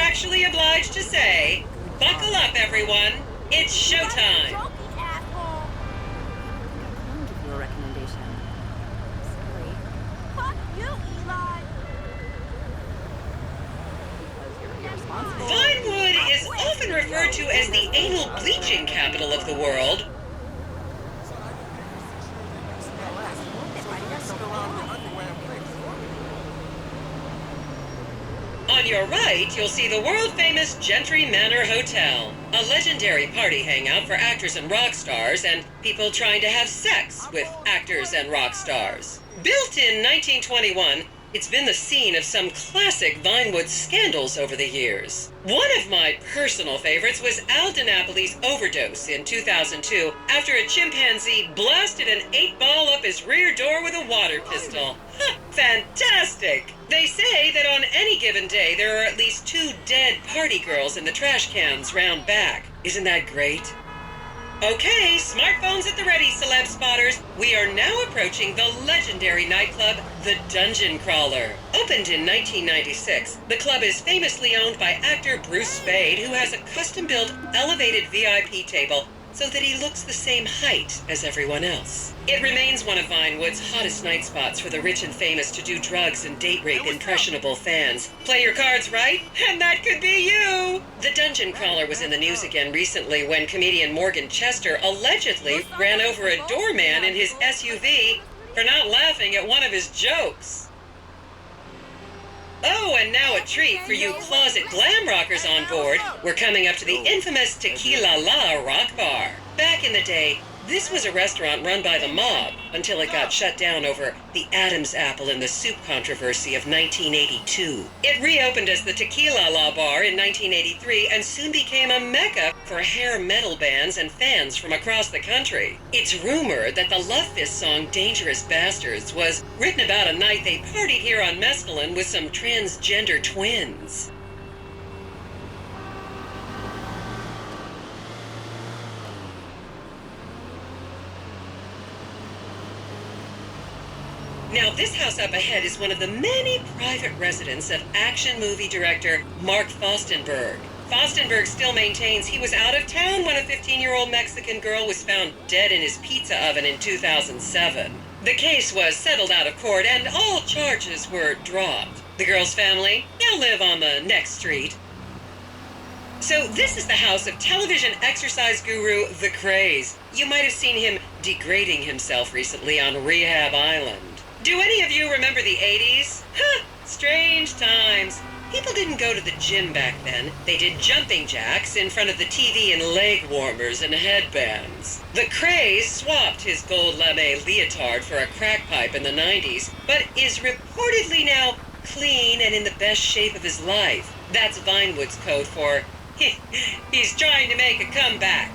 actually obliged to say, buckle up, everyone. It's showtime. I can give you a recommendation. Sorry. Fuck you, Eli. Because you're irresponsible. Vinewood is often referred to as the anal bleaching capital of the world. On your right, you'll see the world-famous Gentry Manor Hotel, a legendary party hangout for actors and rock stars and people trying to have sex with actors and rock stars. Built in 1921, it's been the scene of some classic Vinewood scandals over the years. One of my personal favorites was Al DiNapoli's overdose in 2002 after a chimpanzee blasted an 8-ball up his rear door with a water pistol. Fantastic! They say that on any given day there are at least 2 dead party girls in the trash cans round back. Isn't that great? Okay, smartphones at the ready, celeb spotters. We are now approaching the legendary nightclub, the Dungeon Crawler. Opened in 1996, the club is famously owned by actor Bruce Spade, who has a custom-built elevated VIP table so that he looks the same height as everyone else. It remains one of Vinewood's hottest night spots for the rich and famous to do drugs and date rape impressionable fans. Play your cards right, and that could be you! The Dungeon Crawler was in the news again recently when comedian Morgan Chester allegedly ran over a doorman in his SUV for not laughing at one of his jokes. Oh, and now a treat for you closet glam rockers on board. We're coming up to the infamous Tequila La Rock Bar. Back in the day, this was a restaurant run by the mob until it got shut down over the Adam's apple in the soup controversy of 1982. It reopened as the Tequila La Bar in 1983 and soon became a mecca for hair metal bands and fans from across the country. It's rumored that the Love Fist song Dangerous Bastards was written about a night they partied here on Mescaline with some transgender twins. Now, this house up ahead is one of the many private residence of action movie director Mark Fostenberg. Fostenberg still maintains he was out of town when a 15-year-old Mexican girl was found dead in his pizza oven in 2007. The case was settled out of court and all charges were dropped. The girl's family now live on the next street. So this is the house of television exercise guru The Craze. You might have seen him degrading himself recently on Rehab Island. Do any of you remember the 80s? Strange times. People didn't go to the gym back then. They did jumping jacks in front of the TV and leg warmers and headbands. The Craze swapped his gold lame leotard for a crack pipe in the 90s, but is reportedly now clean and in the best shape of his life. That's Vinewood's code for, he's trying to make a comeback.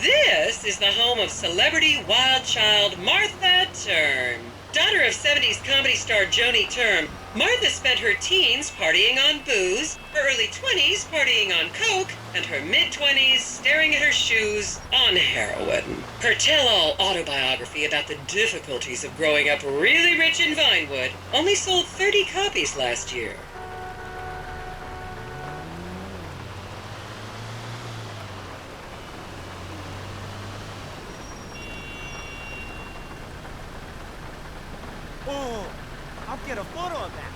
This is the home of celebrity wild child Martha Term. Daughter of 70s comedy star Joni Term, Martha spent her teens partying on booze, her early 20s partying on coke, and her mid-20s staring at her shoes on heroin. Her tell-all autobiography about the difficulties of growing up really rich in Vinewood only sold 30 copies last year. Oh, I'll get a foot on that.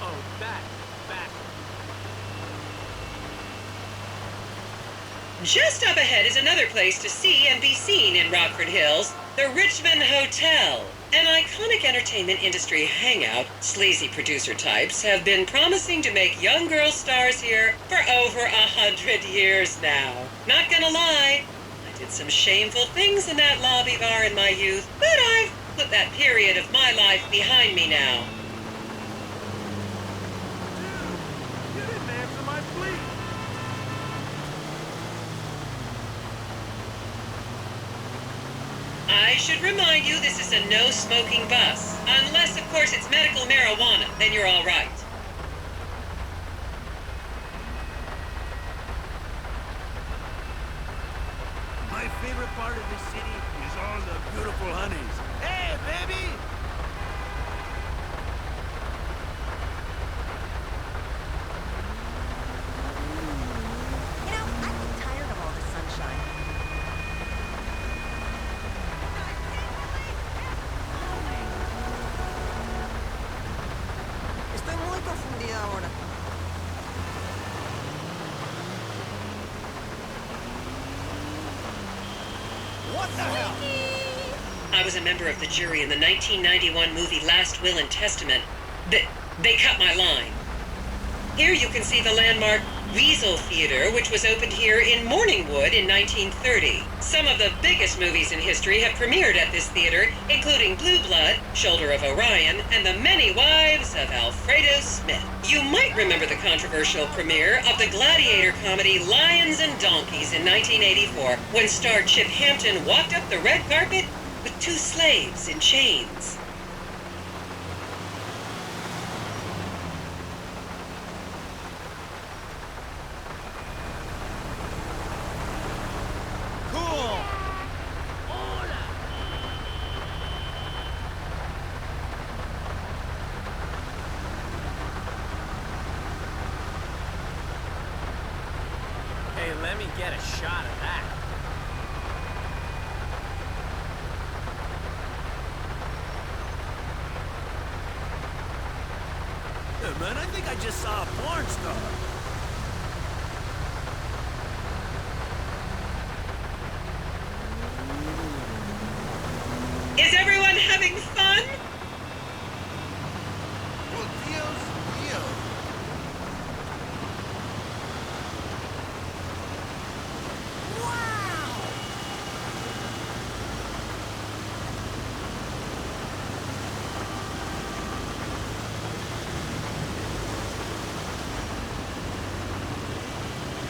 Oh, that. Just up ahead is another place to see and be seen in Rockford Hills, the Richmond Hotel. An iconic entertainment industry hangout, sleazy producer types have been promising to make young girl stars here for over 100 years now. Not gonna lie, I did some shameful things in that lobby bar in my youth, but I've put that period of my life behind me now. You didn't answer my plea. I should remind you this is a no-smoking bus. Unless, of course, it's medical marijuana, then you're all right. part of the city is all the beautiful honeys. Hey, baby! You know, I'm tired of all this sunshine. Estoy muy confundida ahora. What the hell? I was a member of the jury in the 1991 movie Last Will and Testament. They cut my line. Here you can see the landmark Weasel Theater, which was opened here in Morningwood in 1930. Some of the biggest movies in history have premiered at this theater, including Blue Blood, Shoulder of Orion, and The Many Wives of Alfredo Smith. You might remember the controversial premiere of the gladiator comedy Lions and Donkeys in 1984, when star Chip Hampton walked up the red carpet with two slaves in chains. Cool! Hey, let me get a shot of that. Yeah, man, I think I just saw a porn star. Is everyone having fun? Well, Dios mío.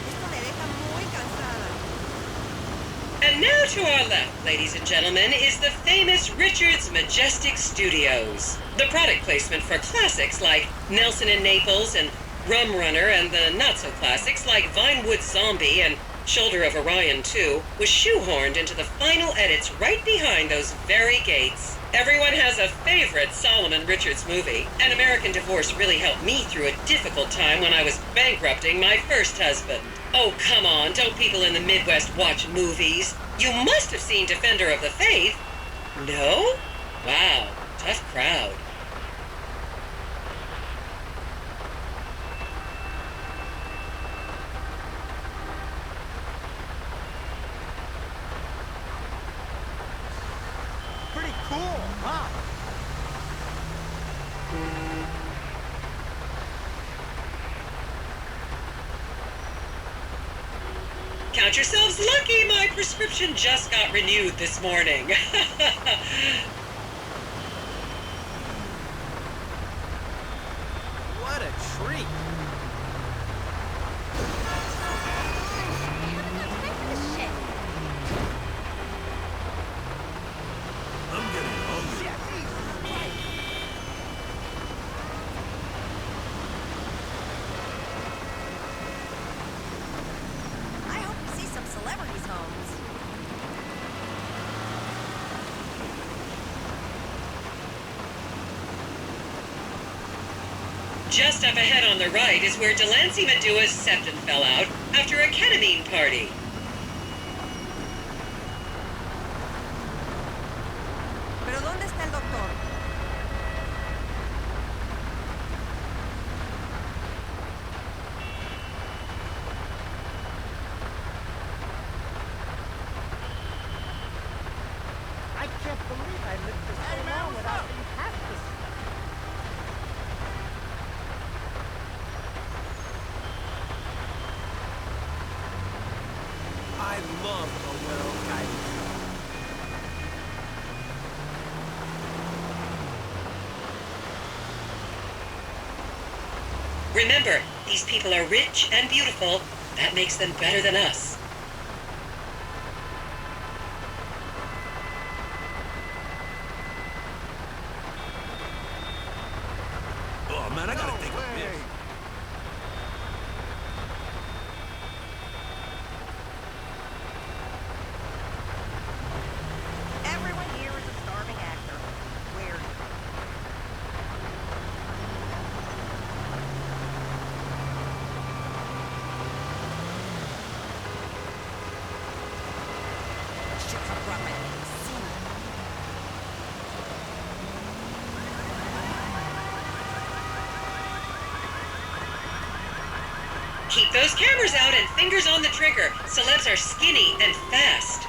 Esto me deja muy cansada. And now to our left, ladies and gentlemen, is the famous Richards Majestic Studios. The product placement for classics like Nelson and Naples and Rum Runner, and the not-so-classics like Vinewood Zombie and Shoulder of Orion 2 was shoehorned into the final edits right behind those very gates. Everyone has a favorite Solomon Richards movie. An American Divorce really helped me through a difficult time when I was bankrupting my first husband. Oh, come on, don't people in the Midwest watch movies? You must have seen Defender of the Faith. No? Wow, tough crowd. Pretty cool, huh? Count yourselves lucky, my prescription just got renewed this morning. What a treat. I'm getting hungry. I hope we see some celebrities' homes. Just up ahead on the right is where Delancey Medua's septum fell out after a ketamine party. ¿Pero dónde está el doctor? I can't believe I lived this so long without being half this stuff. I love a well-guided tour. Remember, these people are rich and beautiful. That makes them better than us. Oh, man, I gotta take a piss. Keep those cameras out and fingers on the trigger. Celebs are skinny and fast.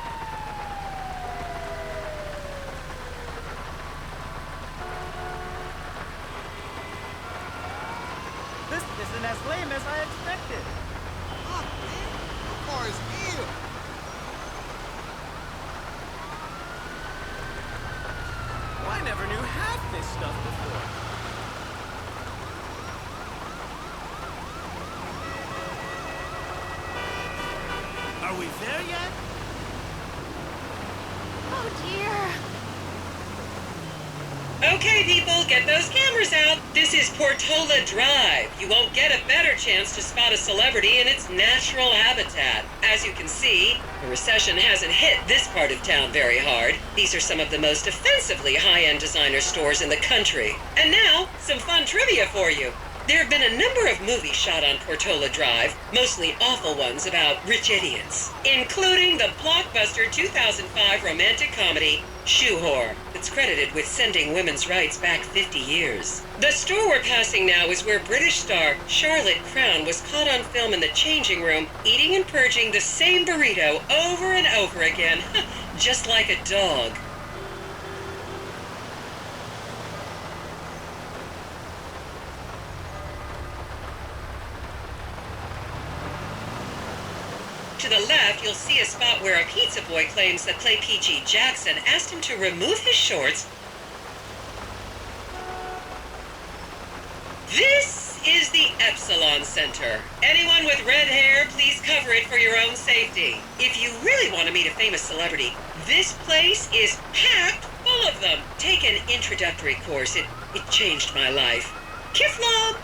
This isn't as lame as I expected. Fuck, man. How far is here? I never knew half this stuff before. Are we there yet? Oh dear. Okay, people, get those cameras out. This is Portola Drive. You won't get a better chance to spot a celebrity in its natural habitat. As you can see, the recession hasn't hit this part of town very hard. These are some of the most offensively high-end designer stores in the country. And now, some fun trivia for you. There have been a number of movies shot on Portola Drive, mostly awful ones about rich idiots, including the blockbuster 2005 romantic comedy, Shoe Whore, that's credited with sending women's rights back 50 years. The store we're passing now is where British star Charlotte Crown was caught on film in the changing room, eating and purging the same burrito over and over again, just like a dog. To the left, you'll see a spot where a pizza boy claims that Clay P.G. Jackson asked him to remove his shorts. This is the Epsilon Center. Anyone with red hair, please cover it for your own safety. If you really want to meet a famous celebrity, this place is packed full of them. Take an introductory course. It changed my life. Kiflom!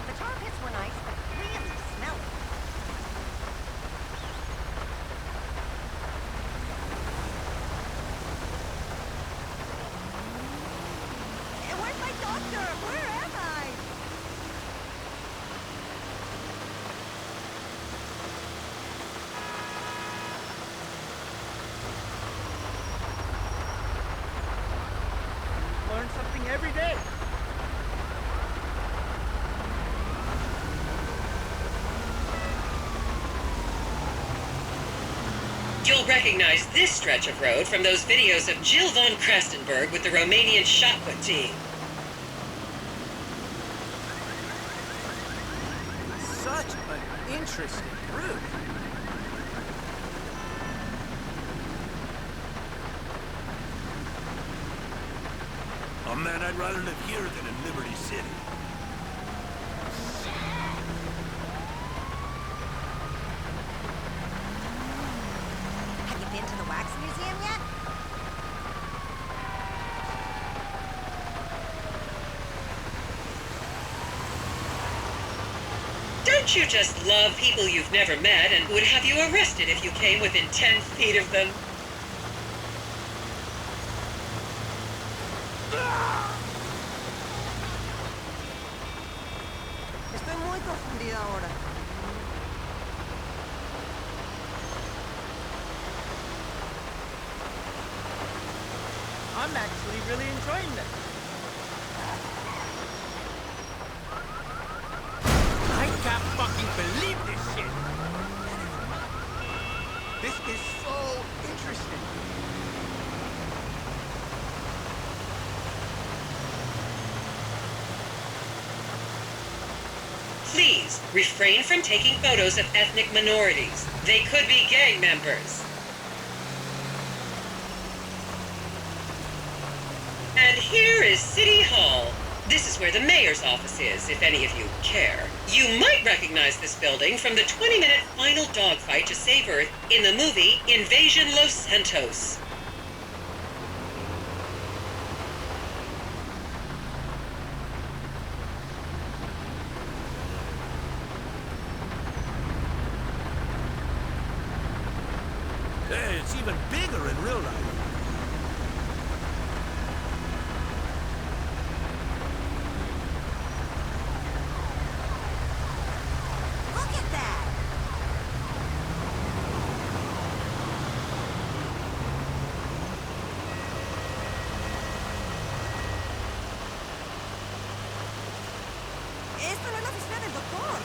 The tar pits were nice, but really smelly. Where's my doctor? Where am I? Learn something every day. You'll recognize this stretch of road from those videos of Jill von Krastenberg with the Romanian shot put team. Such an interesting route. Oh man, I'd rather live here than in Liberty City. Have you been to the wax museum yet? Don't you just love people you've never met and would have you arrested if you came within 10 feet of them? Estoy muy confundida ahora. I'm actually really enjoying this. I can't fucking believe this shit. This is so interesting. Please refrain from taking photos of ethnic minorities. They could be gang members. And here is City Hall. This is where the mayor's office is, if any of you care. You might recognize this building from the 20-minute final dogfight to save Earth in the movie Invasion Los Santos. Hey, it's even bigger in real life. Look at that! Esto no es la oficina del doctor.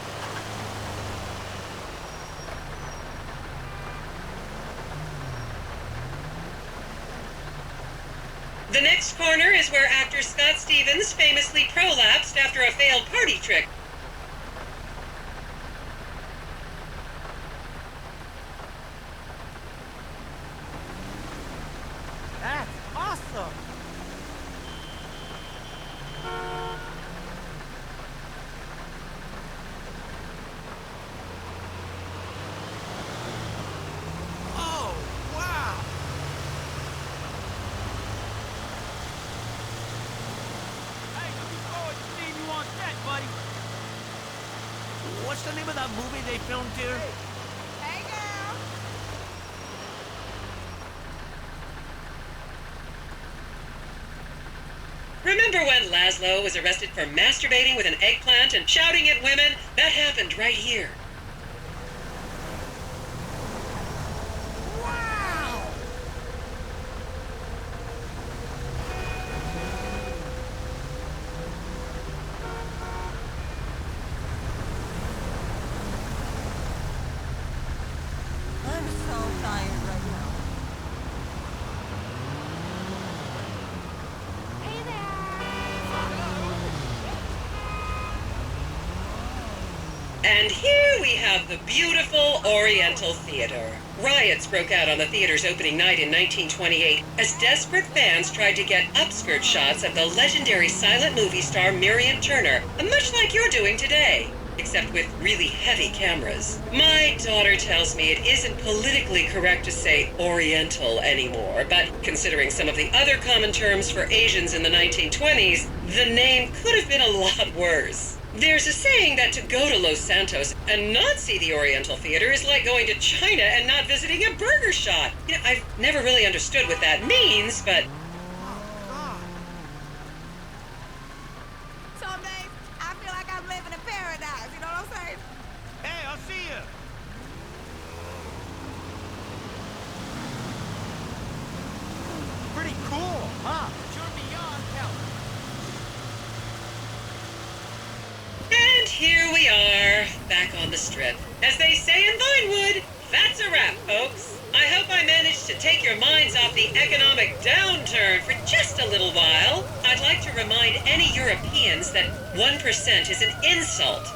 The next corner is where actor Scott Stevens famously prolapsed after a failed party trick. That's awesome! Oh, wow! Hey, looking forward to seeing you on set, buddy. What's the name of that movie they filmed here? Hey, girl. Remember when Laszlo was arrested for masturbating with an eggplant and shouting at women? That happened right here. Wow. I'm so tired right now. Hey there. And here we have the beautiful Oriental Theater. Riots broke out on the theater's opening night in 1928 as desperate fans tried to get upskirt shots of the legendary silent movie star Miriam Turner, much like you're doing today, except with really heavy cameras. My daughter tells me it isn't politically correct to say Oriental anymore, but considering some of the other common terms for Asians in the 1920s, the name could have been a lot worse. There's a saying that to go to Los Santos and not see the Oriental Theater is like going to China and not visiting a burger shop. You know, I've never really understood what that means, but Some days, I feel like I'm living in paradise. You know what I'm saying? Hey, I'll see you. Pretty cool, huh? You're beyond help. And here we are, back on the strip. As they say in Vinewood, that's a wrap, folks. I hope I managed to take your minds off the economic downturn for just a little while. I'd like to remind any Europeans that 1% is an insult.